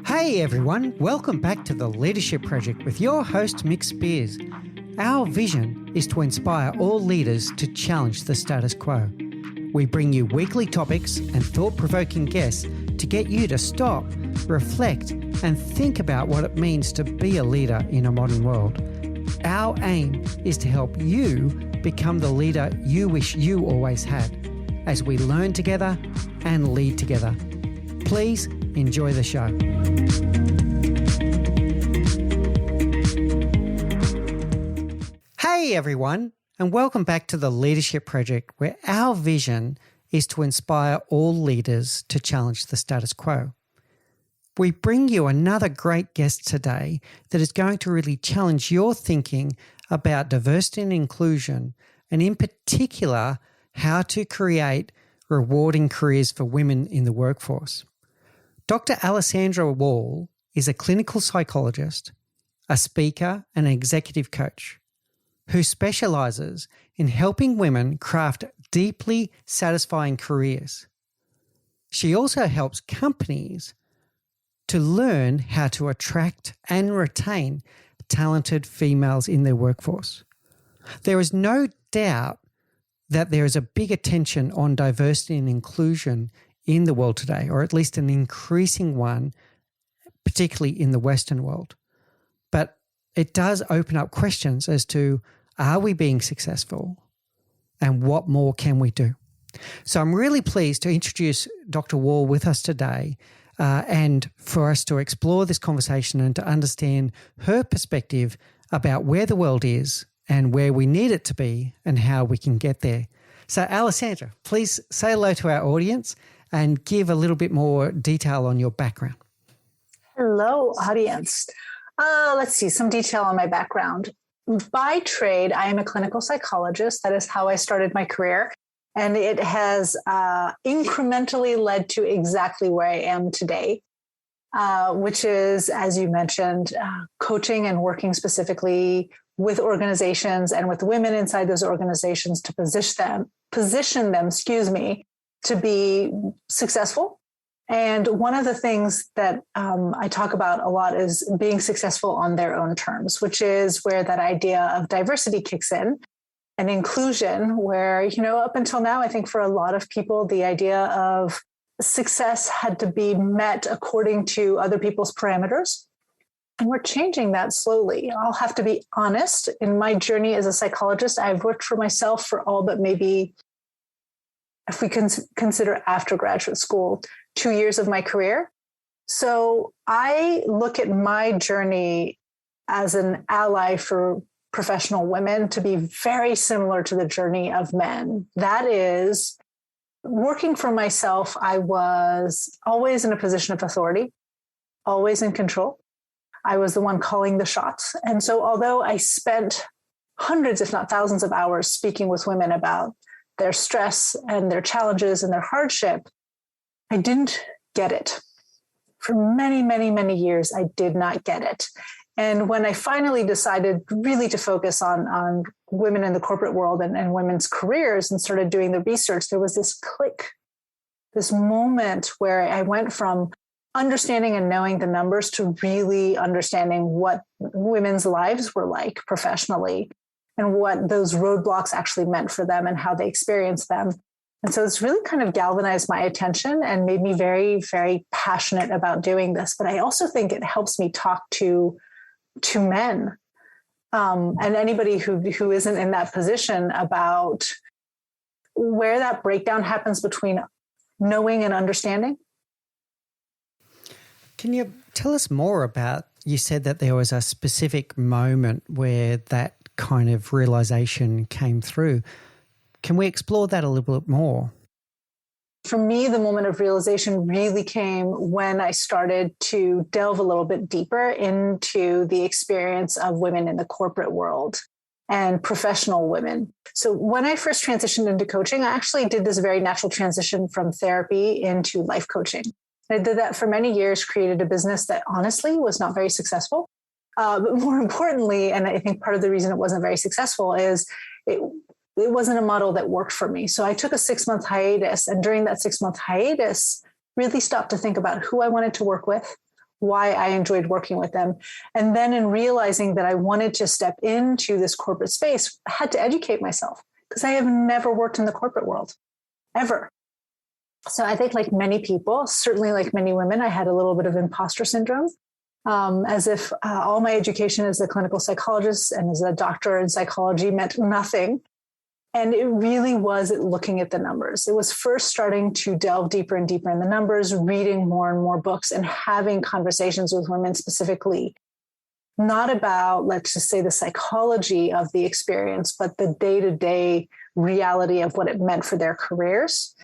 Hey everyone, welcome back to the Leadership Project with your host Mick Spears. Our vision is to inspire all leaders to challenge the status quo. We bring you weekly topics and thought-provoking guests to get you to stop, reflect, and think about what it means to be a leader in a modern world. Our aim is to help you become the leader you wish you always had, as we learn together and lead together. Please enjoy the show. Hey everyone, and welcome back to the Leadership Project, where our vision is to inspire all leaders to challenge the status quo. We bring you another great guest today that is going to really challenge your thinking about diversity and inclusion, and in particular, how to create rewarding careers for women in the workforce. Dr Alessandra Wall is a clinical psychologist, a speaker, and an executive coach who specializes in helping women craft deeply satisfying careers. She also helps companies to learn how to attract and retain talented females in their workforce. There is no doubt that there is a big attention on diversity and inclusion in the world today, or at least an increasing one, particularly in the Western world. But it does open up questions as to, are we being successful and what more can we do? So I'm really pleased to introduce Dr. Wall with us today and for us to explore this conversation and to understand her perspective about where the world is and where we need it to be and how we can get there. So Alessandra, please say hello to our audience and give a little bit more detail on your background. Hello, audience. Let's see, some detail on my background. By trade, I am a clinical psychologist. That is how I started my career. And it has incrementally led to exactly where I am today, which is, as you mentioned, coaching and working specifically with organizations and with women inside those organizations to position them, to be successful. And one of the things that I talk about a lot is being successful on their own terms, which is where that idea of diversity kicks in, and inclusion, where, up until now, I think for a lot of people, the idea of success had to be met according to other people's parameters. And we're changing that slowly. I'll have to be honest. In my journey as a psychologist, I've worked for myself for all but maybe, if we can consider after graduate school, 2 years of my career. So I look at my journey as an ally for professional women to be very similar to the journey of men. That is, working for myself, I was always in a position of authority, always in control. I was the one calling the shots. And so although I spent hundreds, if not thousands of hours speaking with women about their stress and their challenges and their hardship, I didn't get it. For many, many, many years, I did not get it. And when I finally decided really to focus on women in the corporate world and women's careers and started doing the research, there was this click, this moment where I went from understanding and knowing the numbers to really understanding what women's lives were like professionally and what those roadblocks actually meant for them and how they experienced them. And so it's really kind of galvanized my attention and made me very, very passionate about doing this. But I also think it helps me talk to men and anybody who isn't in that position about where that breakdown happens between knowing and understanding. Can you tell us more about, you said that there was a specific moment where that kind of realization came through. Can we explore that a little bit more? For me, the moment of realization really came when I started to delve a little bit deeper into the experience of women in the corporate world and professional women. So when I first transitioned into coaching, I actually did this very natural transition from therapy into life coaching. I did that for many years, created a business that honestly was not very successful. But more importantly, and I think part of the reason it wasn't very successful is it wasn't a model that worked for me. So I took a 6-month hiatus, and during that 6-month hiatus, really stopped to think about who I wanted to work with, why I enjoyed working with them. And then in realizing that I wanted to step into this corporate space, I had to educate myself because I have never worked in the corporate world, ever. So I think like many people, certainly like many women, I had a little bit of imposter syndrome, as if all my education as a clinical psychologist and as a doctor in psychology meant nothing. And it really was looking at the numbers. It was first starting to delve deeper and deeper in the numbers, reading more and more books and having conversations with women specifically, not about, let's just say, the psychology of the experience, but the day-to-day reality of what it meant for their careers.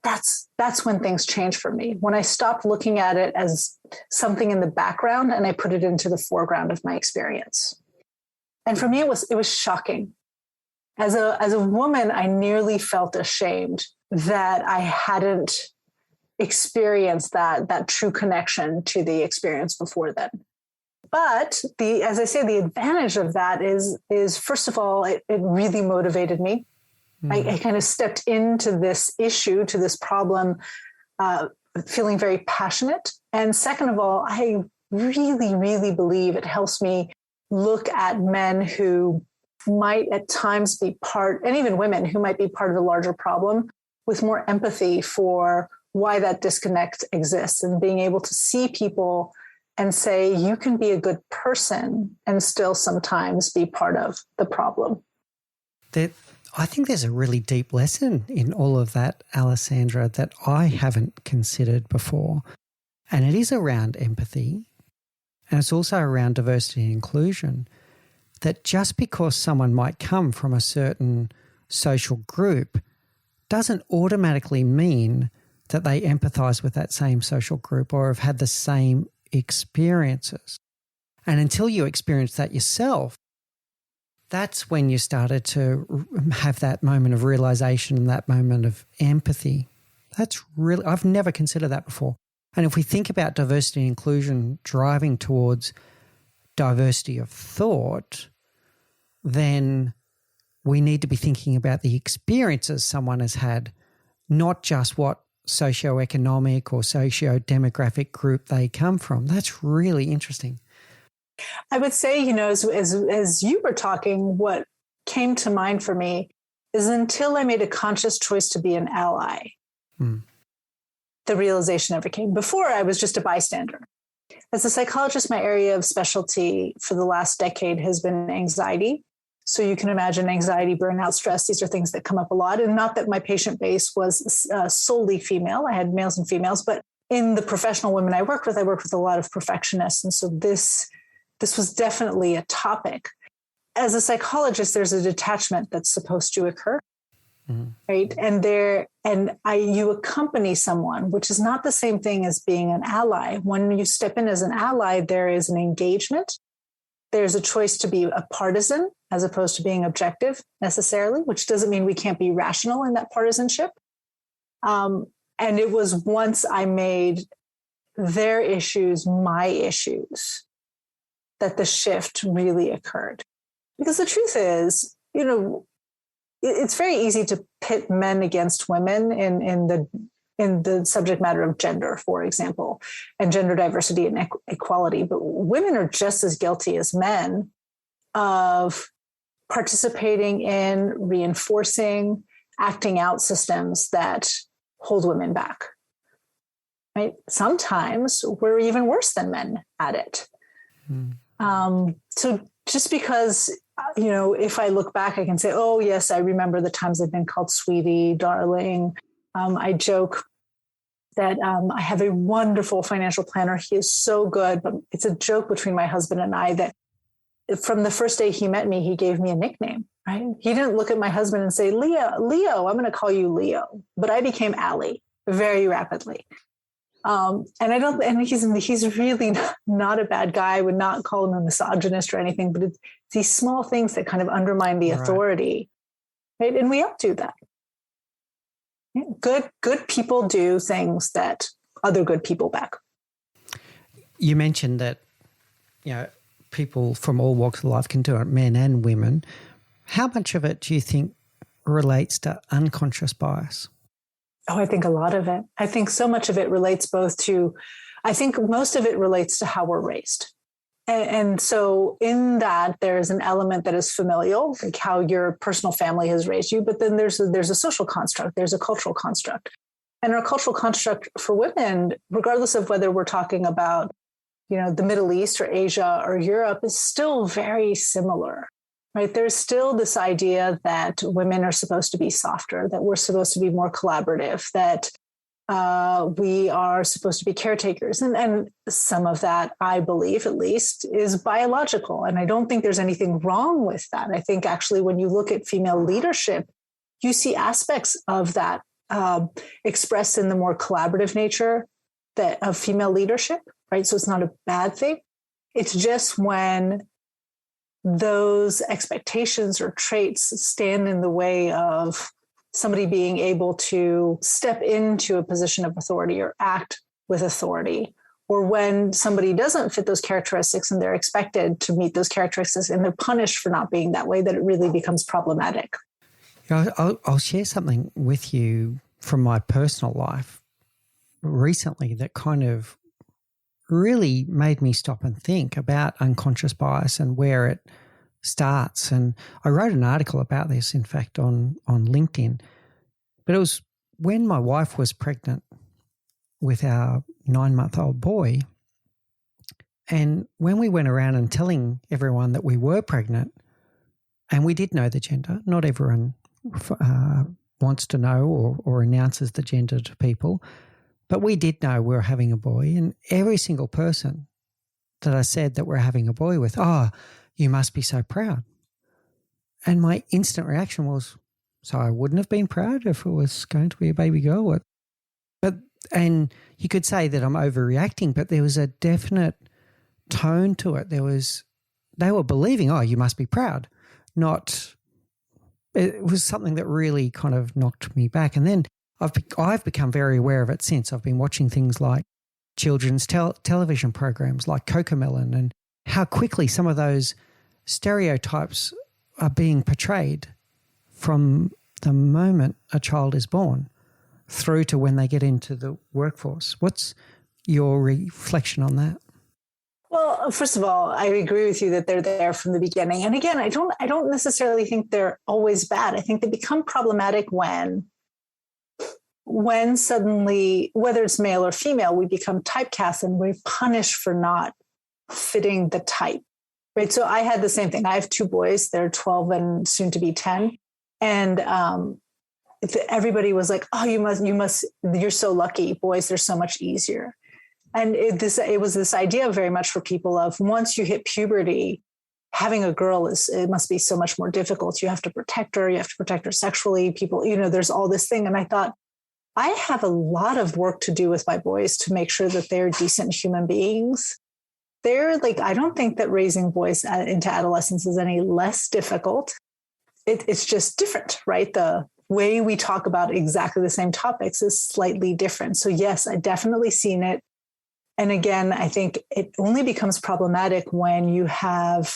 That's when things changed for me. When I stopped looking at it as something in the background and I put it into the foreground of my experience. And for me, it was shocking. As a woman, I nearly felt ashamed that I hadn't experienced that true connection to the experience before then. But as I say, the advantage of that is first of all, it really motivated me. I kind of stepped into this issue, to this problem, feeling very passionate. And second of all, I really, really believe it helps me look at men who might at times be part, and even women who might be part of the larger problem, with more empathy for why that disconnect exists, and being able to see people and say, you can be a good person and still sometimes be part of the problem. I think there's a really deep lesson in all of that, Alessandra, that I haven't considered before. And it is around empathy, and it's also around diversity and inclusion. That just because someone might come from a certain social group doesn't automatically mean that they empathize with that same social group or have had the same experiences. And until you experience that yourself, that's when you started to have that moment of realization and that moment of empathy. That's really, I've never considered that before. And if we think about diversity and inclusion driving towards diversity of thought, then we need to be thinking about the experiences someone has had, not just what socioeconomic or socio-demographic group they come from. That's really interesting. I would say, as you were talking, what came to mind for me is until I made a conscious choice to be an ally, the realization never came. Before, I was just a bystander. As a psychologist, my area of specialty for the last decade has been anxiety. So you can imagine anxiety, burnout, stress. These are things that come up a lot. And not that my patient base was solely female. I had males and females, but in the professional women I worked with a lot of perfectionists. And so this was definitely a topic. As a psychologist, there's a detachment that's supposed to occur, right? And you accompany someone, which is not the same thing as being an ally. When you step in as an ally, there is an engagement. There's a choice to be a partisan as opposed to being objective necessarily, which doesn't mean we can't be rational in that partisanship. And it was once I made their issues my issues that the shift really occurred. Because the truth is, it's very easy to pit men against women in the subject matter of gender, for example, and gender diversity and equality. But women are just as guilty as men of participating in, reinforcing, acting out systems that hold women back. Right? Sometimes we're even worse than men at it. So just because, if I look back, I can say, oh, yes, I remember the times I've been called sweetie, darling. I joke that I have a wonderful financial planner. He is so good, but it's a joke between my husband and I that from the first day he met me, he gave me a nickname, right? He didn't look at my husband and say, Leo, I'm going to call you Leo, but I became Allie very rapidly. And he's really not a bad guy. I would not call him a misogynist or anything, but it's these small things that kind of undermine the authority. Right? And we all do that. Good people do things that other good people back. You mentioned that, people from all walks of life can do it, men and women. How much of it do you think relates to unconscious bias? Oh, I think a lot of it. I think so much of it relates I think most of it relates to how we're raised. And so in that, there's an element that is familial, like how your personal family has raised you, but then there's a social construct, there's a cultural construct. And our cultural construct for women, regardless of whether we're talking about, the Middle East or Asia or Europe, is still very similar, right? There's still this idea that women are supposed to be softer, that we're supposed to be more collaborative, that we are supposed to be caretakers. And some of that, I believe at least, is biological. And I don't think there's anything wrong with that. I think actually when you look at female leadership, you see aspects of that expressed in the more collaborative nature of female leadership, right? So it's not a bad thing. It's just when those expectations or traits stand in the way of somebody being able to step into a position of authority or act with authority, or when somebody doesn't fit those characteristics and they're expected to meet those characteristics and they're punished for not being that way, that it really becomes problematic. I'll share something with you from my personal life recently that kind of really made me stop and think about unconscious bias and where it starts. And I wrote an article about this, in fact, on LinkedIn. But it was when my wife was pregnant with our 9-month-old boy. And when we went around and telling everyone that we were pregnant, and we did know the gender, not everyone wants to know or announces the gender to people, but we did know we were having a boy. And every single person that I said that we're having a boy with, you must be so proud. And my instant reaction was, so I wouldn't have been proud if it was going to be a baby girl. And you could say that I'm overreacting, but there was a definite tone to it. They were believing, you must be proud. It was something that really kind of knocked me back. And then I've become very aware of it since. I've been watching things like children's television programs like Cocomelon, and how quickly some of those stereotypes are being portrayed from the moment a child is born through to when they get into the workforce. What's your reflection on that? Well, first of all, I agree with you that they're there from the beginning. And again, I don't necessarily think they're always bad. I think they become problematic when suddenly, whether it's male or female, we become typecast and we're punished for not fitting the type, right? So I had the same thing. I have 2 boys. They're 12 and soon to be 10. And everybody was like, you're so lucky. Boys, they're so much easier. And it was this idea very much for people of, once you hit puberty, having a girl it must be so much more difficult. You have to protect her. You have to protect her sexually. People, there's all this thing. And I thought, I have a lot of work to do with my boys to make sure that they're decent human beings. I don't think that raising boys into adolescence is any less difficult. It's just different, right? The way we talk about exactly the same topics is slightly different. So yes, I definitely seen it. And again, I think it only becomes problematic when you have,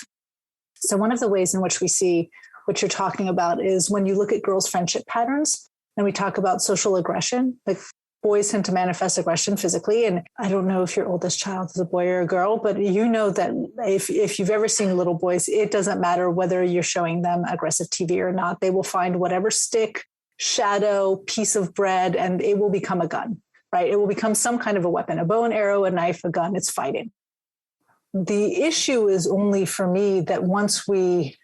so one of the ways in which we see what you're talking about is when you look at girls' friendship patterns and we talk about social aggression, like boys tend to manifest aggression physically. And I don't know if your oldest child is a boy or a girl, but you know that if you've ever seen little boys, it doesn't matter whether you're showing them aggressive TV or not. They will find whatever stick, shadow, piece of bread, and it will become a gun. Right? It will become some kind of a weapon, a bow and arrow, a knife, a gun. It's fighting. The issue is only for me that once we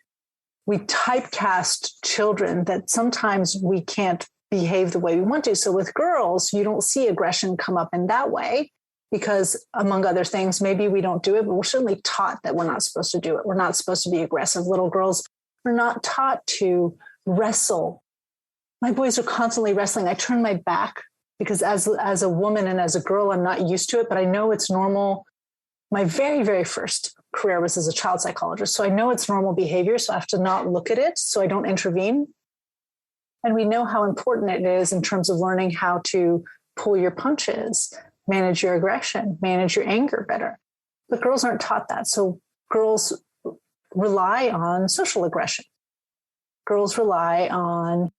typecast children, that sometimes we can't behave the way we want to. So with girls, you don't see aggression come up in that way because, among other things, maybe we don't do it, but we're certainly taught that we're not supposed to do it. We're not supposed to be aggressive. Little girls are not taught to wrestle. My boys are constantly wrestling. I turn my back because as a woman and as a girl, I'm not used to it, but I know it's normal. My very, very first career was as a child psychologist. So I know it's normal behavior. So I have to not look at it so I don't intervene. And we know how important it is in terms of learning how to pull your punches, manage your aggression, manage your anger better. But girls aren't taught that. So girls rely on social aggression. Girls rely on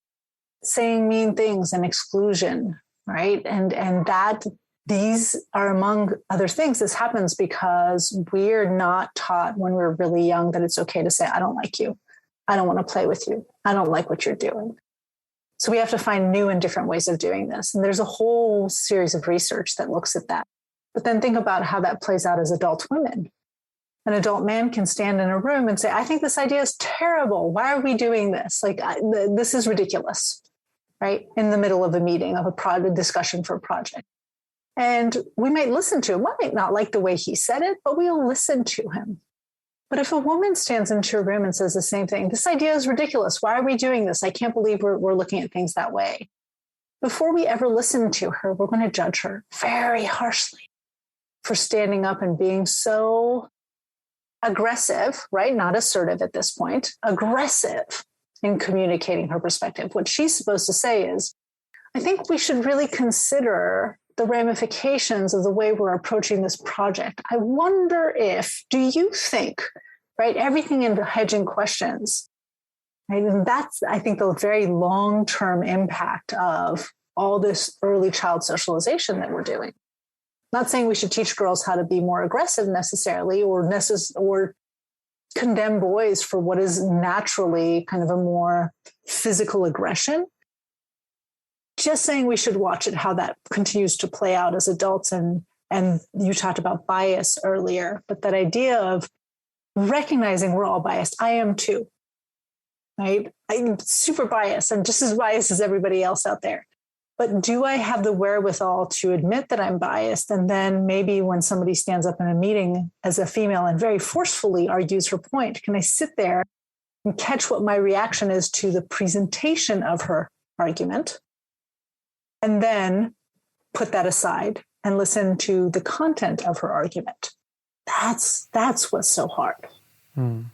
saying mean things and exclusion, right? And that these are, among other things, this happens because we're not taught when we're really young that it's okay to say, I don't like you. I don't want to play with you. I don't like what you're doing. So we have to find new and different ways of doing this. And there's a whole series of research that looks at that. But then think about how that plays out as adult women. An adult man can stand in a room and say, I think this idea is terrible. Why are we doing this? Like, this is ridiculous, right? In the middle of a meeting, of a discussion for a project. And we might listen to him. We might not like the way he said it, but we'll listen to him. But if a woman stands into a room and says the same thing, this idea is ridiculous. Why are we doing this? I can't believe we're looking at things that way. Before we ever listen to her, we're going to judge her very harshly for standing up and being so aggressive, right? Not assertive at this point, aggressive in communicating her perspective. What she's supposed to say is, I think we should really consider the ramifications of the way we're approaching this project. I wonder if, do you think, right? Everything in the hedging questions, right? And that's, I think, the very long-term impact of all this early child socialization that we're doing. Not saying we should teach girls how to be more aggressive necessarily, or condemn boys for what is naturally kind of a more physical aggression. Just saying we should watch it, how that continues to play out as adults. And you talked about bias earlier, but that idea of recognizing we're all biased. I am too, right? I'm super biased. I'm just as biased as everybody else out there. But do I have the wherewithal to admit that I'm biased? And then maybe when somebody stands up in a meeting as a female and very forcefully argues her point, can I sit there and catch what my reaction is to the presentation of her argument? And then put that aside and listen to the content of her argument. That's what's so hard. I'm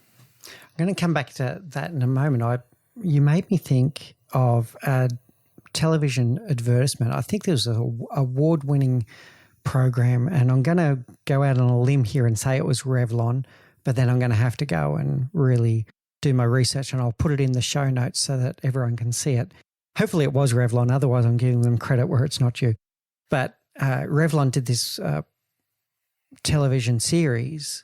going to come back to that in a moment. You made me think of a television advertisement. I think there was an award-winning program, and I'm going to go out on a limb here and say it was Revlon, but then I'm going to have to go and really do my research, and I'll put it in the show notes so that everyone can see it. Hopefully it was Revlon. Otherwise, I'm giving them credit where it's not due. But Revlon did this television series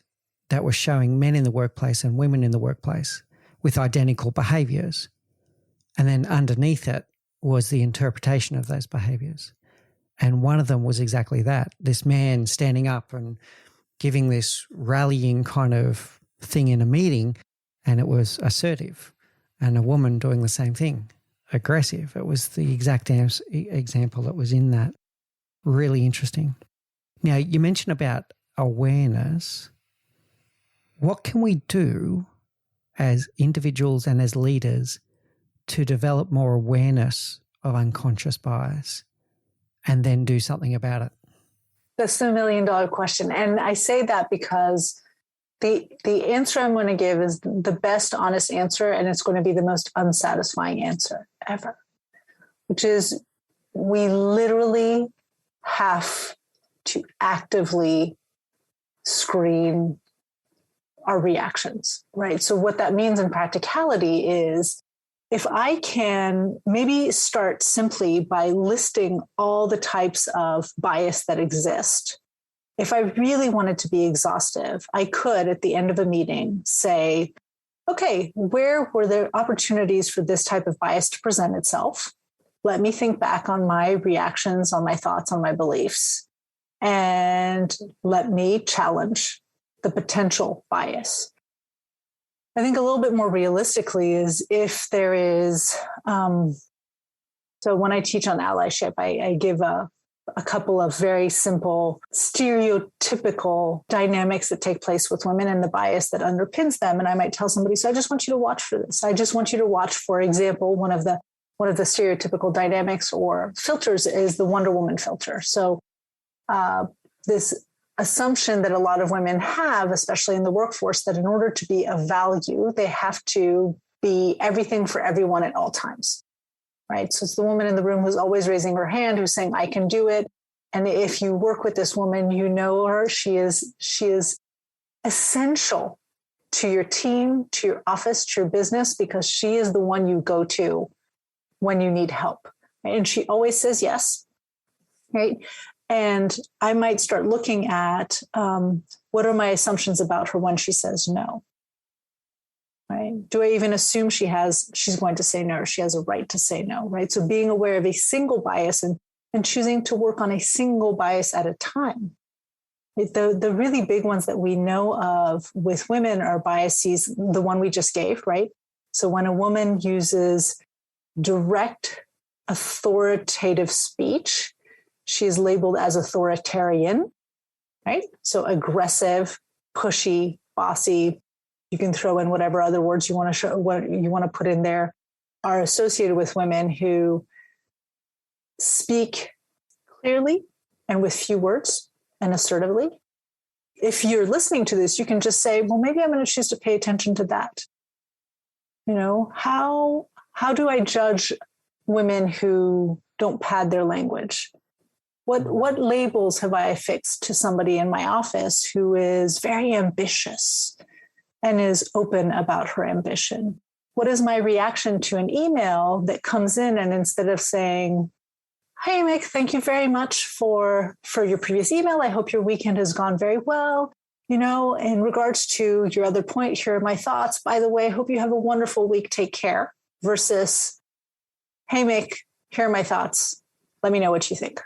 that was showing men in the workplace and women in the workplace with identical behaviors. And then underneath it was the interpretation of those behaviors. And one of them was exactly that, this man standing up and giving this rallying kind of thing in a meeting, and it was assertive. And a woman doing the same thing, aggressive. It was the exact example that was in that. Really interesting. Now, you mentioned about awareness. What can we do as individuals and as leaders to develop more awareness of unconscious bias and then do something about it? That's the $1 million question. And I say that because the answer I'm going to give is the best honest answer, and it's going to be the most unsatisfying answer ever, which is we literally have to actively screen our reactions, right? So what that means in practicality is if I can maybe start simply by listing all the types of bias that exist. If I really wanted to be exhaustive, I could, at the end of a meeting, say, okay, where were there opportunities for this type of bias to present itself? Let me think back on my reactions, on my thoughts, on my beliefs, and let me challenge the potential bias. I think a little bit more realistically is if there is, so when I teach on allyship, I give a couple of very simple stereotypical dynamics that take place with women and the bias that underpins them. And I might tell somebody, so I just want you to watch for this. I just want you to watch, for example, one of the stereotypical dynamics or filters is the Wonder Woman filter. So this assumption that a lot of women have, especially in the workforce, that in order to be of value, they have to be everything for everyone at all times, right? So it's the woman in the room who's always raising her hand, who's saying, I can do it. And if you work with this woman, you know her, she is essential to your team, to your office, to your business, because she is the one you go to when you need help? And she always says yes, right? And I might start looking at what are my assumptions about her when she says no, right? Do I even assume she's going to say no, or she has a right to say no, right? So being aware of a single bias and choosing to work on a single bias at a time. The really big ones that we know of with women are biases, the one we just gave, right? So when a woman uses direct authoritative speech, she is labeled as authoritarian, right? So aggressive, pushy, bossy. You can throw in whatever other words you want to show, what you want to put in there, are associated with women who speak clearly and with few words and assertively. If you're listening to this, you can just say, well, maybe I'm going to choose to pay attention to that. You know, how do I judge women who don't pad their language? What labels have I affixed to somebody in my office who is very ambitious and is open about her ambition? What is my reaction to an email that comes in, and instead of saying, "Hey, Mick, thank you very much for your previous email. I hope your weekend has gone very well. You know, in regards to your other point, here are my thoughts. By the way, I hope you have a wonderful week. Take care." Versus, "Hey, Mick, here are my thoughts. Let me know what you think."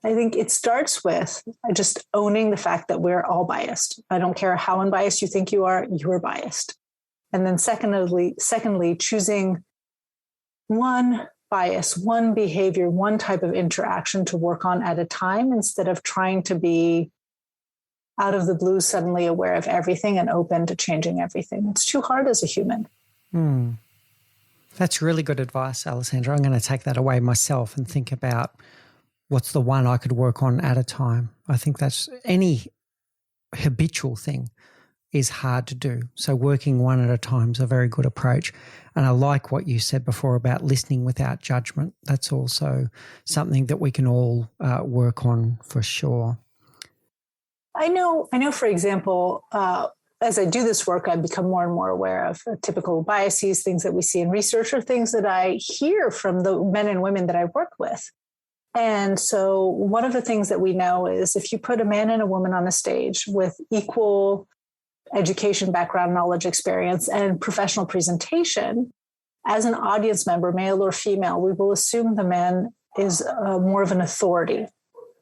I think it starts with just owning the fact that we're all biased. I don't care how unbiased you think you are biased. And then secondly, choosing one bias, one behavior, one type of interaction to work on at a time, instead of trying to be out of the blue suddenly aware of everything and open to changing everything. It's too hard as a human. That's really good advice, Alessandra. I'm going to take that away myself and think about what's the one I could work on at a time. I think that's any habitual thing is hard to do. So working one at a time is a very good approach. And I like what you said before about listening without judgment. That's also something that we can all work on for sure. I know, for example, as I do this work, I become more and more aware of typical biases, things that we see in research, or things that I hear from the men and women that I work with. And so one of the things that we know is if you put a man and a woman on a stage with equal education, background, knowledge, experience, and professional presentation, as an audience member, male or female, we will assume the man is more of an authority,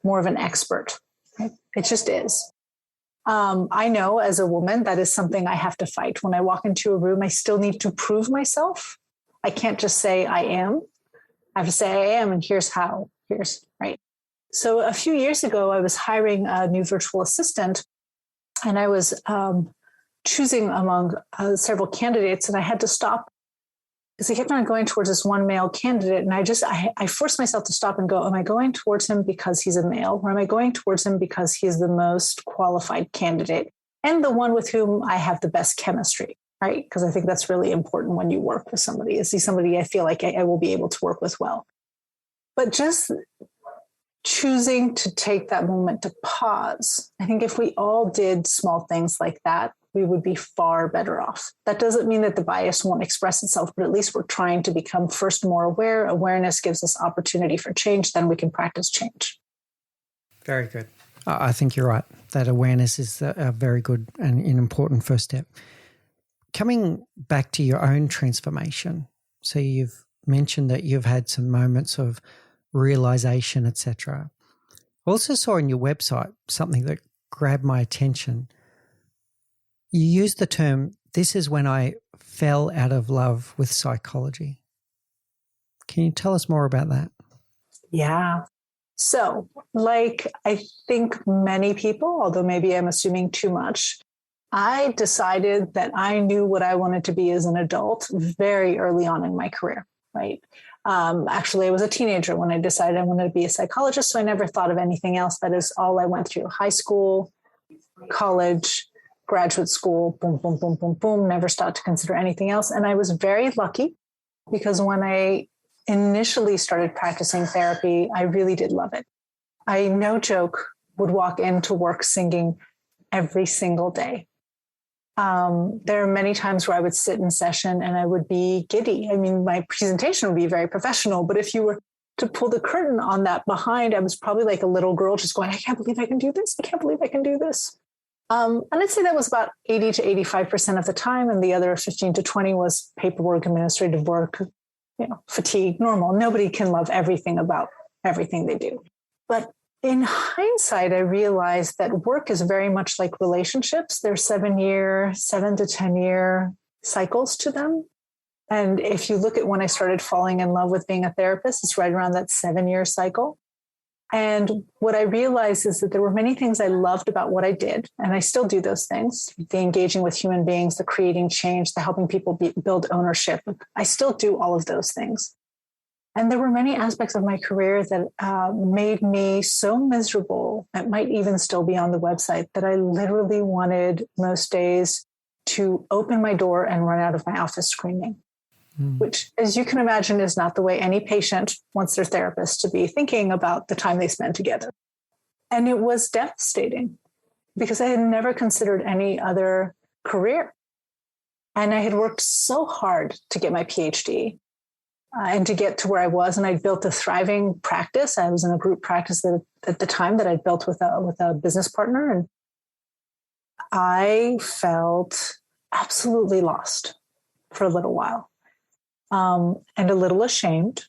more of an expert. It just is. I know as a woman, that is something I have to fight. When I walk into a room, I still need to prove myself. I can't just say I am. I have to say I am, and here's how. Right. So a few years ago, I was hiring a new virtual assistant, and I was choosing among several candidates, and I had to stop because I kept on going towards this one male candidate. And I forced myself to stop and go, am I going towards him because he's a male, or am I going towards him because he's the most qualified candidate and the one with whom I have the best chemistry? Right. Because I think that's really important when you work with somebody, is see somebody I feel like I will be able to work with well. But just choosing to take that moment to pause. I think if we all did small things like that, we would be far better off. That doesn't mean that the bias won't express itself, but at least we're trying to become first more aware. Awareness gives us opportunity for change. Then we can practice change. Very good. I think you're right. That awareness is a very good and an important first step. Coming back to your own transformation. So you've mentioned that you've had some moments of realization, etc. Also saw on your website something that grabbed my attention. You used the term, "This is when I fell out of love with psychology." Can you tell us more about that? Yeah. So, like I think many people, although maybe I'm assuming too much, I decided that I knew what I wanted to be as an adult very early on in my career, right? Actually, I was a teenager when I decided I wanted to be a psychologist, so I never thought of anything else. That is all I went through: high school, college, graduate school, boom, boom, boom, boom, boom, never stopped to consider anything else. And I was very lucky because when I initially started practicing therapy, I really did love it. I, no joke, would walk into work singing every single day. There are many times where I would sit in session and I would be giddy. I mean, my presentation would be very professional, but if you were to pull the curtain on that behind, I was probably like a little girl just going, I can't believe I can do this. I can't believe I can do this. And I'd say that was about 80 to 85% of the time. And the other 15 to 20 was paperwork, administrative work, fatigue, normal. Nobody can love everything about everything they do. But in hindsight, I realized that work is very much like relationships. There's 7 to 10 year cycles to them. And if you look at when I started falling in love with being a therapist, it's right around that 7-year cycle. And what I realized is that there were many things I loved about what I did, and I still do those things, the engaging with human beings, the creating change, the helping people build ownership. I still do all of those things. And there were many aspects of my career that made me so miserable, that might even still be on the website, that I literally wanted most days to open my door and run out of my office screaming. Which, as you can imagine, is not the way any patient wants their therapist to be thinking about the time they spend together. And it was devastating because I had never considered any other career. And I had worked so hard to get my PhD and to get to where I was. And I'd built a thriving practice. I was in a group practice at the time that I'd built with a business partner. And I felt absolutely lost for a little while. And a little ashamed.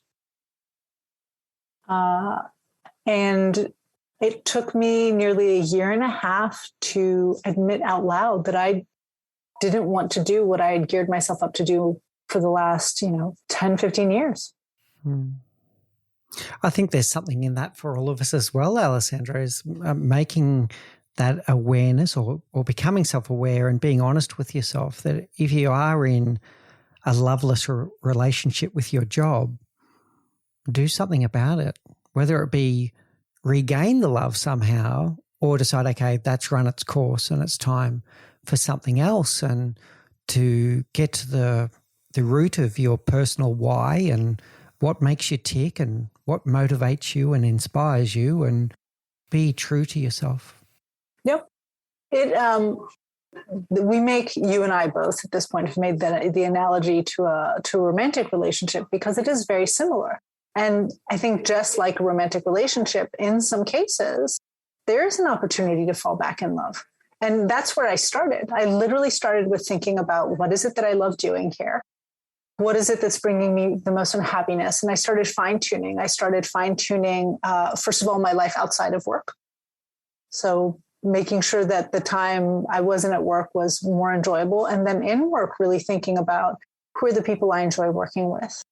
And it took me nearly a year and a half to admit out loud that I didn't want to do what I had geared myself up to do for the last, 10, 15 years. I think there's something in that for all of us as well, Alessandra, is making that awareness or becoming self-aware and being honest with yourself that if you are in a loveless relationship with your job, do something about it, whether it be regain the love somehow or decide, okay, that's run its course and it's time for something else, and to get to the root of your personal why and what makes you tick and what motivates you and inspires you, and be true to yourself. Yep. We make, you and I both at this point have made the analogy to a romantic relationship because it is very similar. And I think just like a romantic relationship, in some cases, there is an opportunity to fall back in love. And that's where I started. I literally started with thinking about, what is it that I love doing here? What is it that's bringing me the most unhappiness? And I started fine-tuning. First of all, my life outside of work. So making sure that the time I wasn't at work was more enjoyable. And then in work, really thinking about who are the people I enjoy working with.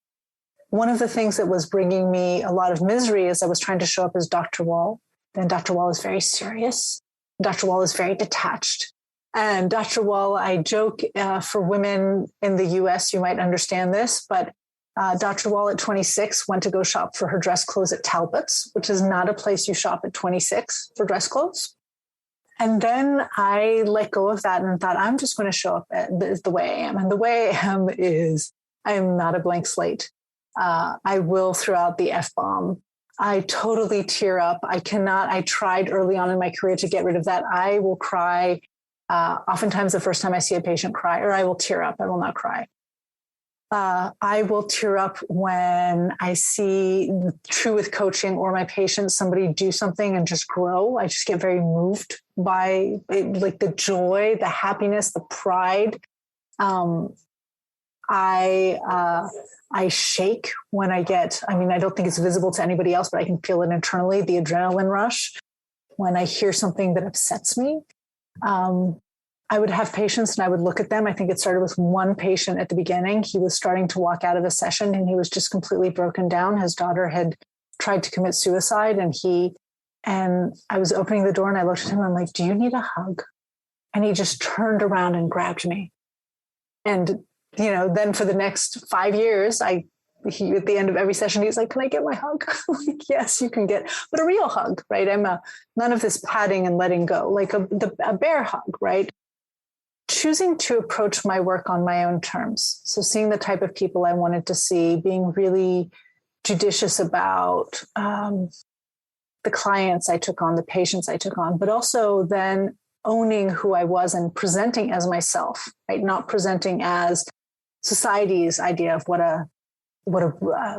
One of the things that was bringing me a lot of misery is I was trying to show up as Dr. Wall. And Dr. Wall is very serious. Dr. Wall is very detached. And Dr. Wall, I joke, for women in the US, you might understand this, but Dr. Wall at 26 went to go shop for her dress clothes at Talbot's, which is not a place you shop at 26 for dress clothes. And then I let go of that and thought, I'm just going to show up the way I am. And the way I am is I'm not a blank slate. I will throw out the F-bomb. I totally tear up. I tried early on in my career to get rid of that. I will cry. Oftentimes the first time I see a patient cry, or I will tear up. I will not cry. I will tear up when I see, true with coaching or my patients, somebody do something and just grow. I just get very moved by it, like the joy, the happiness, the pride. I shake when I don't think it's visible to anybody else, but I can feel it internally, the adrenaline rush when I hear something that upsets me. I would have patients and I would look at them. I think it started with one patient at the beginning. He was starting to walk out of a session and he was just completely broken down. His daughter had tried to commit suicide and I was opening the door and I looked at him and I'm like, do you need a hug? And he just turned around and grabbed me. And, then for the next 5 years, at the end of every session, he's like, can I get my hug? I'm like, yes, you can get, but a real hug, right? None of this patting and letting go, like a bear hug, right? Choosing to approach my work on my own terms. So seeing the type of people I wanted to see, being really judicious about the clients I took on, the patients I took on, but also then owning who I was and presenting as myself, right? Not presenting as society's idea of what a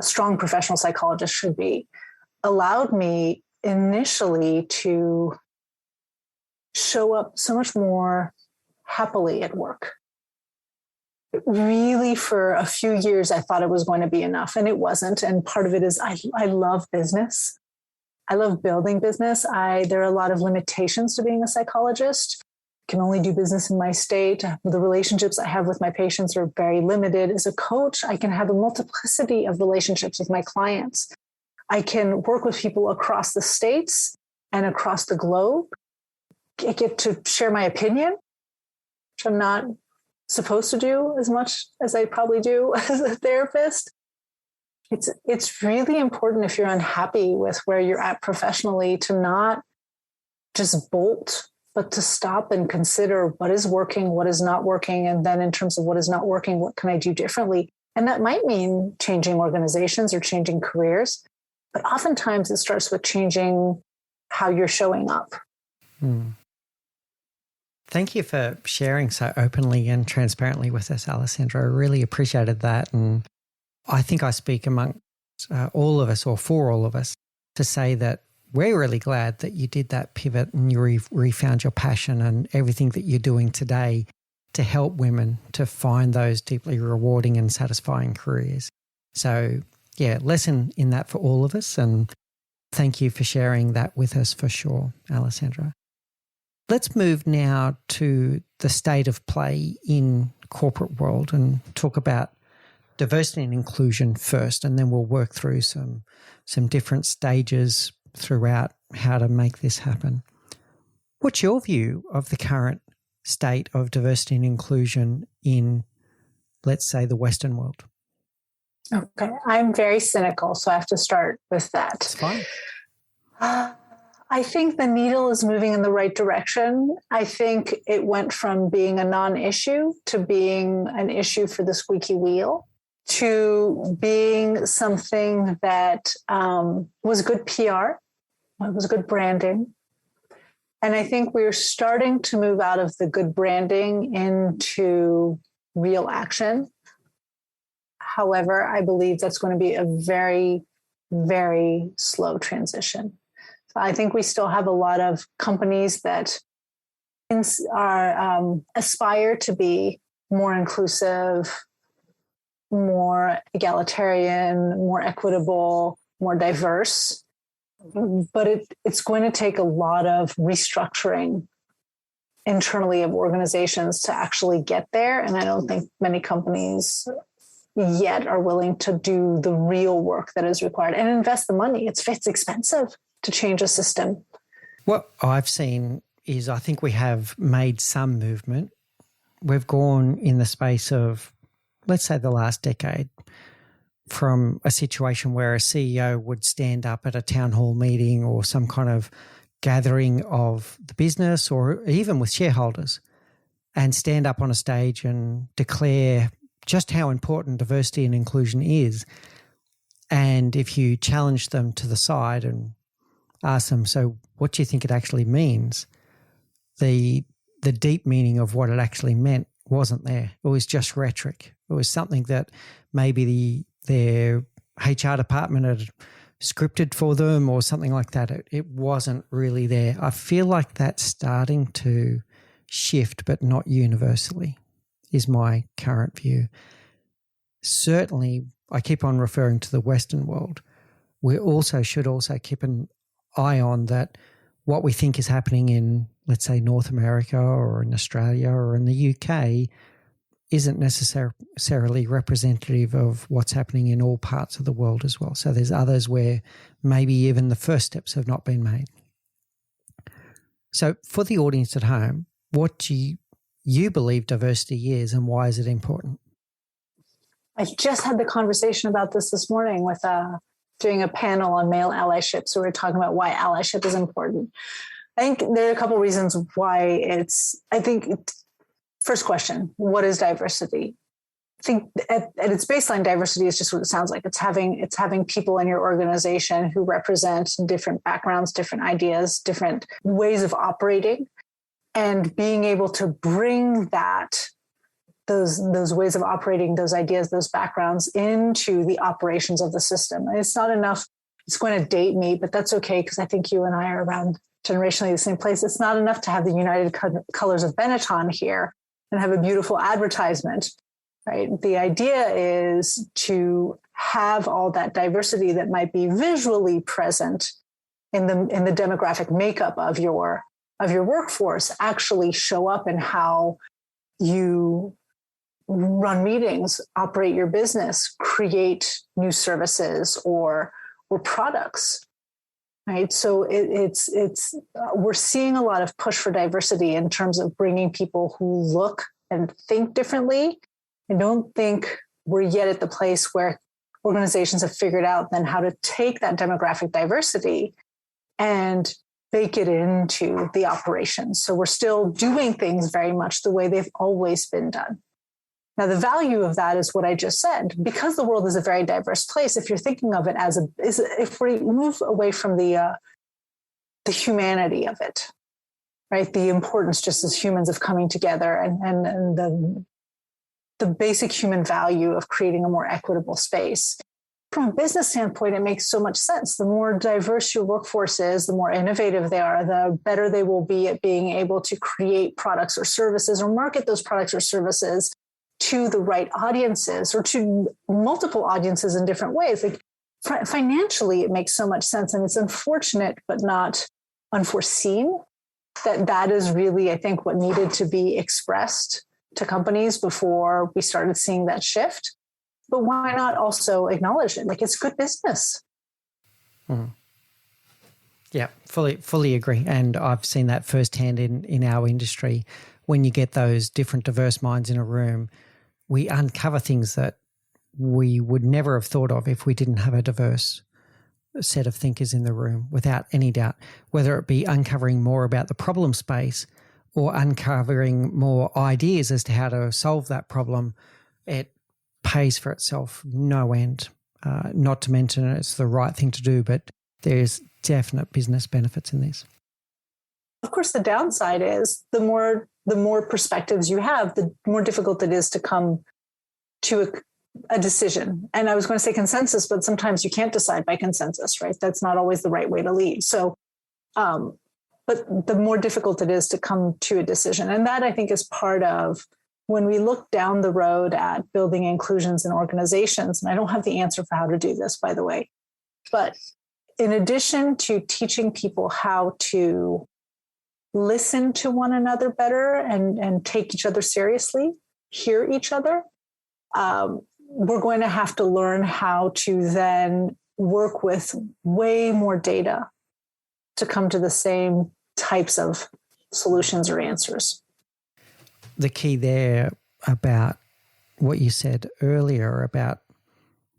strong professional psychologist should be, allowed me initially to show up so much more happily at work. Really, for a few years, I thought it was going to be enough, and it wasn't. And part of it is I love business. I love building business. There are a lot of limitations to being a psychologist. I can only do business in my state. The relationships I have with my patients are very limited. As a coach, I can have a multiplicity of relationships with my clients. I can work with people across the states and across the globe. I get to share my opinion, which I'm not supposed to do as much as I probably do as a therapist. It's really important, if you're unhappy with where you're at professionally, to not just bolt, but to stop and consider what is working, what is not working. And then in terms of what is not working, what can I do differently? And that might mean changing organizations or changing careers. But oftentimes it starts with changing how you're showing up. Thank you for sharing so openly and transparently with us, Alessandra. I really appreciated that. And I think I speak amongst all of us, or for all of us, to say that we're really glad that you did that pivot and you refound your passion and everything that you're doing today to help women to find those deeply rewarding and satisfying careers. So, yeah, lesson in that for all of us. And thank you for sharing that with us for sure, Alessandra. Let's move now to the state of play in corporate world and talk about diversity and inclusion first, and then we'll work through some different stages throughout how to make this happen. What's your view of the current state of diversity and inclusion in, let's say, the Western world? Okay, I'm very cynical, so I have to start with that. It's fine. I think the needle is moving in the right direction. I think it went from being a non-issue to being an issue for the squeaky wheel to being something that was good PR, it was good branding. And I think we're starting to move out of the good branding into real action. However, I believe that's going to be a very, very slow transition. So I think we still have a lot of companies that aspire to be more inclusive, more egalitarian, more equitable, more diverse. But it's going to take a lot of restructuring internally of organizations to actually get there. And I don't think many companies yet are willing to do the real work that is required and invest the money. It's expensive to change a system. What I've seen is I think we have made some movement. We've gone in the space of, let's say, the last decade, from a situation where a CEO would stand up at a town hall meeting or some kind of gathering of the business or even with shareholders and stand up on a stage and declare just how important diversity and inclusion is. And if you challenge them to the side and ask them, so what do you think it actually means? The deep meaning of what it actually meant wasn't there. It was just rhetoric. It was something that maybe their HR department had scripted for them or something like that. It wasn't really there. I feel like that's starting to shift, but not universally, is my current view. Certainly, I keep on referring to the Western world. We should also keep an eye on that what we think is happening in, let's say, North America or in Australia or in the UK isn't necessarily representative of what's happening in all parts of the world as well. So there's others where maybe even the first steps have not been made. So for the audience at home, what do you believe diversity is and why is it important? I just had the conversation about this morning with doing a panel on male allyship. So we're talking about why allyship is important. I think there are a couple of reasons why first question, what is diversity? I think at its baseline, diversity is just what it sounds like. It's having people in your organization who represent different backgrounds, different ideas, different ways of operating. and being able to bring those ways of operating, those ideas, those backgrounds into the operations of the system. And it's not enough. It's going to date me, but that's okay, because I think you and I are around generationally the same place. It's not enough to have the United Colors of Benetton here and have a beautiful advertisement, right? The idea is to have all that diversity that might be visually present in the demographic makeup of your workforce actually show up in how you run meetings, operate your business, create new services or products, right? So it's we're seeing a lot of push for diversity in terms of bringing people who look and think differently. I don't think we're yet at the place where organizations have figured out then how to take that demographic diversity and bake it into the operations. So we're still doing things very much the way they've always been done. Now, the value of that is what I just said. Because the world is a very diverse place, if you're thinking of it if we move away from the humanity of it, right? The importance just as humans of coming together and the basic human value of creating a more equitable space. From a business standpoint, it makes so much sense. The more diverse your workforce is, the more innovative they are, the better they will be at being able to create products or services or market those products or services to the right audiences or to multiple audiences in different ways. Like financially, it makes so much sense. And it's unfortunate, but not unforeseen, that is really, I think, what needed to be expressed to companies before we started seeing that shift. But why not also acknowledge it? Like, it's good business. Mm. Yeah, fully agree. And I've seen that firsthand in our industry. When you get those different diverse minds in a room, we uncover things that we would never have thought of if we didn't have a diverse set of thinkers in the room, without any doubt, whether it be uncovering more about the problem space or uncovering more ideas as to how to solve that problem. It pays for itself no end. Not to mention it's the right thing to do, but there's definite business benefits in this. Of course, the downside is the more perspectives you have, the more difficult it is to come to a decision. And I was going to say consensus, but sometimes you can't decide by consensus, right? That's not always the right way to lead. So, but the more difficult it is to come to a decision. And that, I think, is part of when we look down the road at building inclusions in organizations. And I don't have the answer for how to do this, by the way. But in addition to teaching people how to listen to one another better and take each other seriously, hear each other, we're going to have to learn how to then work with way more data to come to the same types of solutions or answers. The key there about what you said earlier about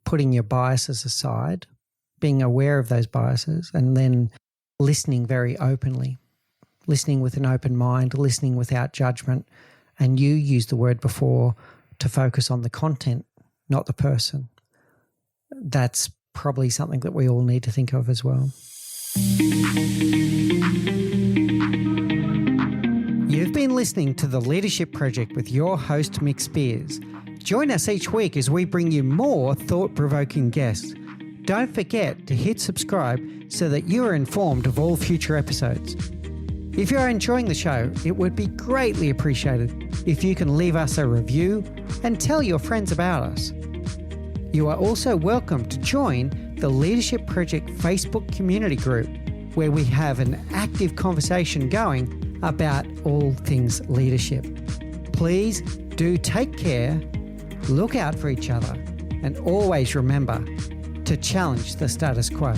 putting your biases aside, being aware of those biases, and then listening very openly, listening with an open mind, listening without judgment. And you used the word before to focus on the content, not the person. That's probably something that we all need to think of as well. You've been listening to The Leadership Project with your host, Mick Spears. Join us each week as we bring you more thought-provoking guests. Don't forget to hit subscribe so that you are informed of all future episodes. If you're enjoying the show, it would be greatly appreciated if you can leave us a review and tell your friends about us. You are also welcome to join the Leadership Project Facebook community group, where we have an active conversation going about all things leadership. Please do take care, look out for each other, and always remember to challenge the status quo.